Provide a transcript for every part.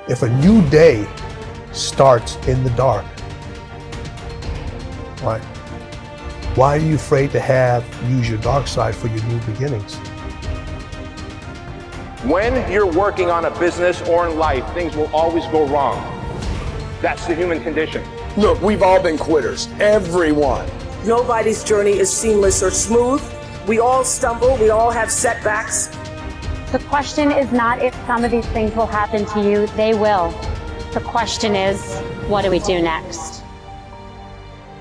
If a new day starts in the dark, right? Why are you afraid to use your dark side for your new beginnings? When you're working on a business or in life, things will always go wrong. That's the human condition. Look, we've all been quitters. Everyone. Nobody's journey is seamless or smooth. We all stumble. We all have setbacks. The question is not if some of these things will happen to you. They will. The question is, what do we do next?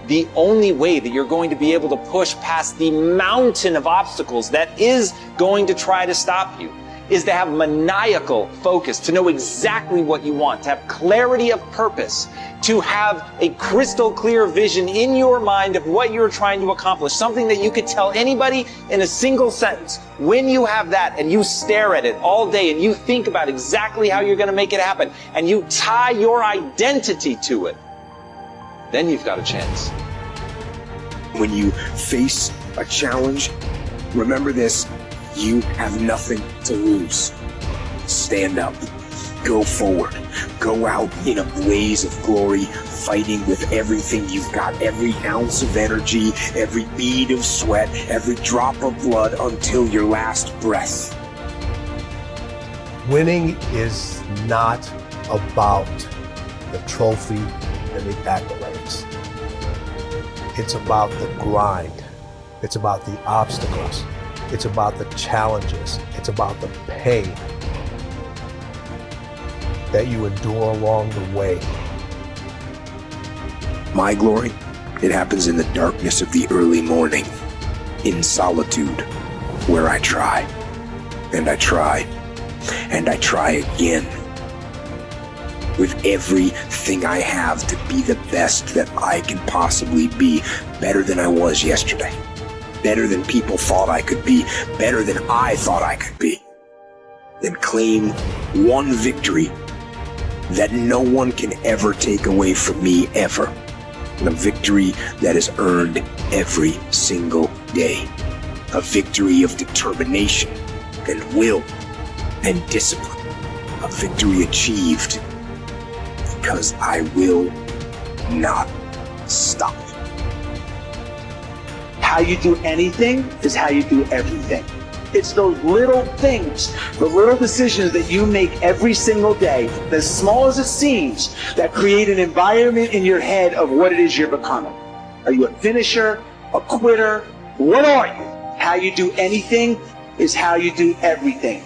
The only way that you're going to be able to push past the mountain of obstacles that is going to try to stop you is to have maniacal focus, to know exactly what you want, to have clarity of purpose, to have a crystal clear vision in your mind of what you're trying to accomplish, something that you could tell anybody in a single sentence. When you have that and you stare at it all day and you think about exactly how you're going to make it happen and you tie your identity to it, then you've got a chance. When you face a challenge, remember this: you have nothing to lose. Stand up, go forward, go out in a blaze of glory, fighting with everything you've got, every ounce of energy, every bead of sweat, every drop of blood until your last breath. Winning is not about the trophy and the accolades. It's about the grind. It's about the obstacles. It's about the challenges. It's about the pain that you endure along the way. My glory, it happens in the darkness of the early morning, in solitude, where I try, and I try, and I try again, with everything I have to be the best that I can possibly be, better than I was yesterday. Better than people thought I could be, better than I thought I could be. Then claim one victory that no one can ever take away from me, ever. And a victory that is earned every single day. A victory of determination and will and discipline. A victory achieved because I will not stop. How you do anything is how you do everything. It's those little things, the little decisions that you make every single day, as small as it seems, that create an environment in your head of what it is you're becoming. Are you a finisher, a quitter? What are you? How you do anything is how you do everything.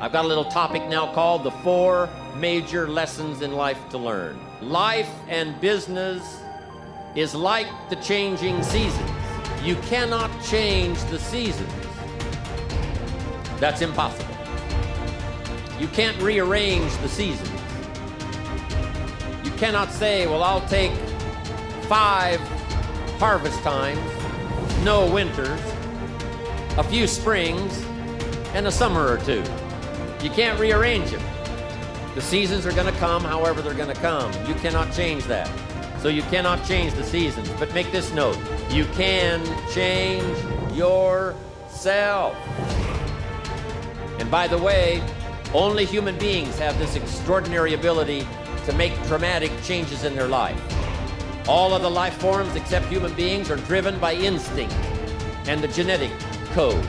I've got a little topic now called the 4 major lessons in life to learn. Life and business is like the changing seasons. You cannot change the seasons. That's impossible. You can't rearrange the seasons. You cannot say, well, I'll take 5 harvest times, no winters, a few springs, and a summer or 2. You can't rearrange them. The seasons are going to come however they're going to come. You cannot change that. So you cannot change the seasons. But make this note: you can change yourself. And by the way, only human beings have this extraordinary ability to make dramatic changes in their life. All other life forms except human beings are driven by instinct and the genetic code.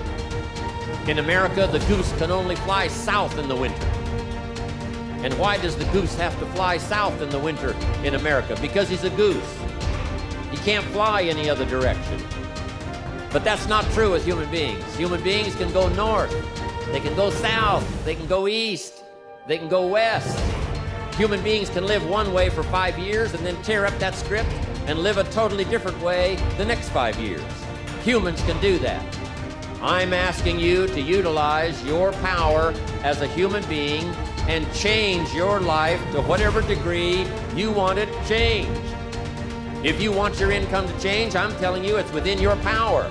In America, the goose can only fly south in the winter. And why does the goose have to fly south in the winter in America? Because he's a goose. He can't fly any other direction. But that's not true with human beings. Human beings can go north, they can go south, they can go east, they can go west. Human beings can live one way for 5 years and then tear up that script and live a totally different way the next 5 years. Humans can do that. I'm asking you to utilize your power as a human being and change your life to whatever degree you want it changed. If you want your income to change, I'm telling you it's within your power.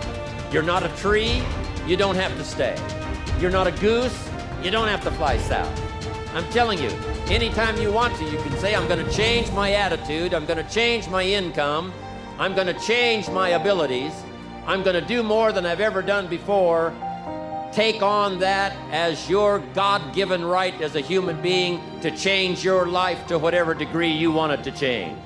You're not a tree, you don't have to stay. You're not a goose, you don't have to fly south. I'm telling you, anytime you want to, you can say, I'm going to change my attitude, I'm going to change my income, I'm going to change my abilities, I'm going to do more than I've ever done before. Take on that as your God-given right as a human being to change your life to whatever degree you want it to change.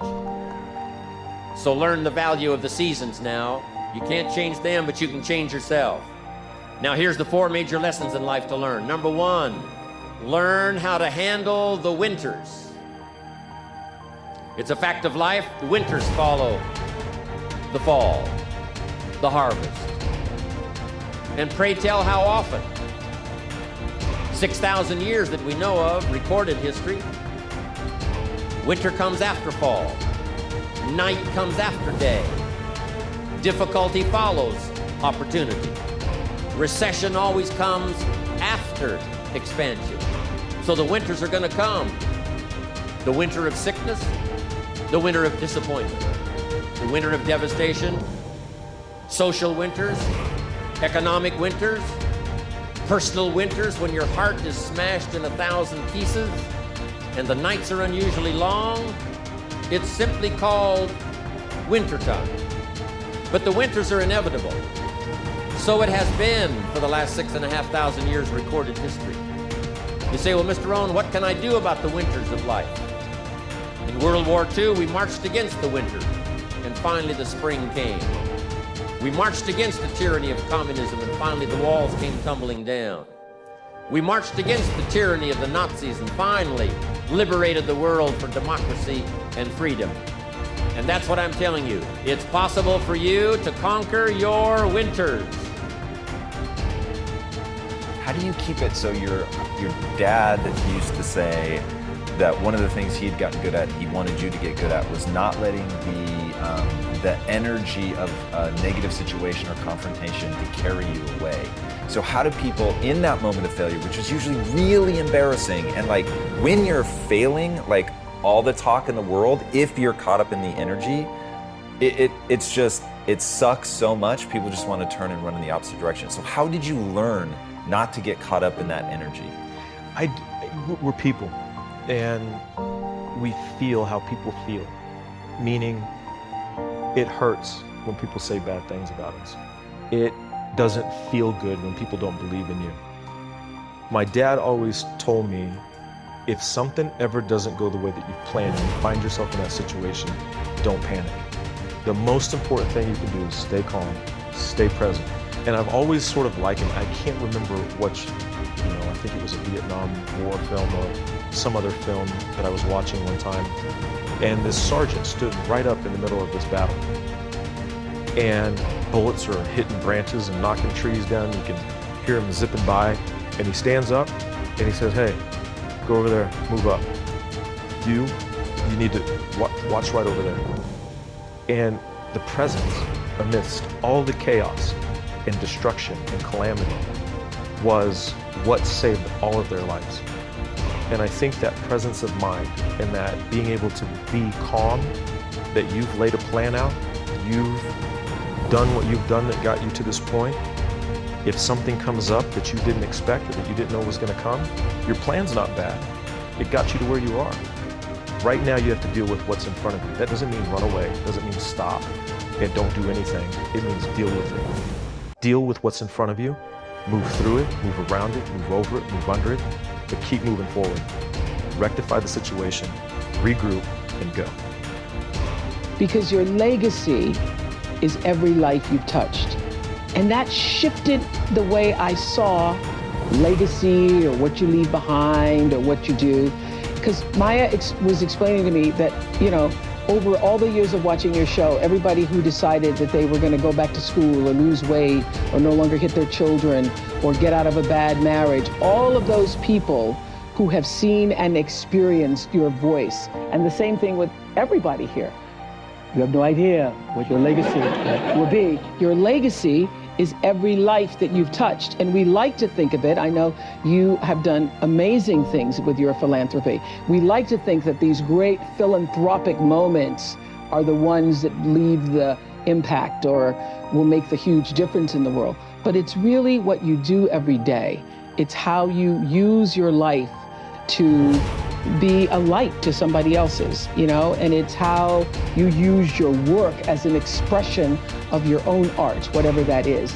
So learn the value of the seasons now. You can't change them, but you can change yourself. Now here's the 4 major lessons in life to learn. Number 1, learn how to handle the winters. It's a fact of life. The winters follow the fall, the harvest. And pray tell how often? 6,000 years that we know of, recorded history. Winter comes after fall. Night comes after day. Difficulty follows opportunity. Recession always comes after expansion. So the winters are going to come. The winter of sickness, the winter of disappointment, the winter of devastation, social winters, economic winters, personal winters when your heart is smashed in 1,000 pieces and the nights are unusually long. It's simply called wintertime. But the winters are inevitable. So it has been for the last 6,500 years recorded history. You say, well, Mr. Rohn, what can I do about the winters of life? In World War II, we marched against the winter, and finally the spring came. We marched against the tyranny of communism, and finally the walls came tumbling down. We marched against the tyranny of the Nazis, and finally liberated the world for democracy and freedom. And that's what I'm telling you. It's possible for you to conquer your winters. How do you keep it so your dad used to say that one of the things he had gotten good at, he wanted you to get good at, was not letting the energy of a negative situation or confrontation to carry you away. So how do people in that moment of failure, which is usually really embarrassing, and like when you're failing, like all the talk in the world, if you're caught up in the energy, it sucks so much, people just want to turn and run in the opposite direction. So how did you learn not to get caught up in that energy? We're people, and we feel how people feel, meaning it hurts when people say bad things about us. It doesn't feel good when people don't believe in you. My dad always told me, if something ever doesn't go the way that you've planned and you find yourself in that situation, don't panic. The most important thing you can do is stay calm, stay present. And I've always sort of likened, I can't remember which, I think it was a Vietnam War film or some other film that I was watching one time. And this sergeant stood right up in the middle of this battle. And bullets are hitting branches and knocking trees down. You can hear him zipping by. And he stands up and he says, hey, go over there, move up. You need to watch right over there. And the presence amidst all the chaos and destruction and calamity was what saved all of their lives. And I think that presence of mind and that being able to be calm, that you've laid a plan out, you've done what you've done that got you to this point. If something comes up that you didn't expect or that you didn't know was going to come, your plan's not bad. It got you to where you are. Right now you have to deal with what's in front of you. That doesn't mean run away. It doesn't mean stop and don't do anything. It means deal with it. Deal with what's in front of you, move through it, move around it, move over it, move under it, but keep moving forward. Rectify the situation, regroup, and go. Because your legacy is every life you've touched. And that shifted the way I saw legacy or what you leave behind or what you do. Because Maya was explaining to me that, over all the years of watching your show, everybody who decided that they were going to go back to school or lose weight or no longer hit their children or get out of a bad marriage, all of those people who have seen and experienced your voice. And the same thing with everybody here. You have no idea what your legacy will be. Your legacy is every life that you've touched. And we like to think of it, I know you have done amazing things with your philanthropy. We like to think that these great philanthropic moments are the ones that leave the impact or will make the huge difference in the world. But it's really what you do every day. It's how you use your life to be a light to somebody else's, you know, and it's how you use your work as an expression of your own art, whatever that is.